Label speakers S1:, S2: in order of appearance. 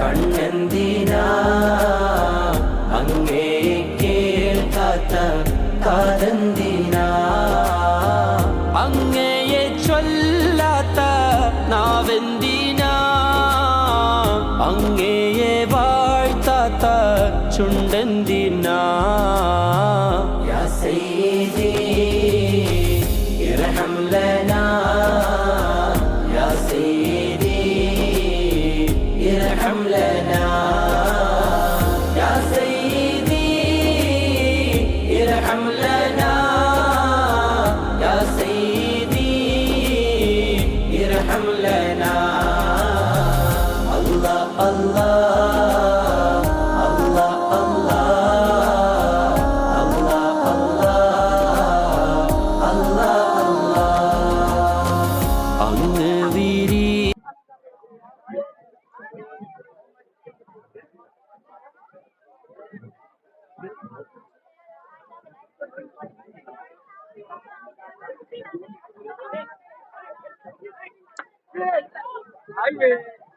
S1: കണ്ണെന്തിനാ അങ്ങേ കേൾക്കാത്ത കാതെന്തിനാ അങ്ങയെ ചൊല്ലാത്ത നാവെന്തിനാ അങ്ങയെ വാഴ്ത്താത്ത ചുണ്ടെന്തിനാ യാ സയ്യിദി ഇർഹം ലനാ യാ സയ്യിദി ഇർഹം ലനാ യാ സയ്യിദി ഇർഹം ലനാ യാ സയ്യിദി ഇർഹം ലനാ അല്ലാഹ് അല്ലാഹ് അങ്ങ് വിരി
S2: Highway.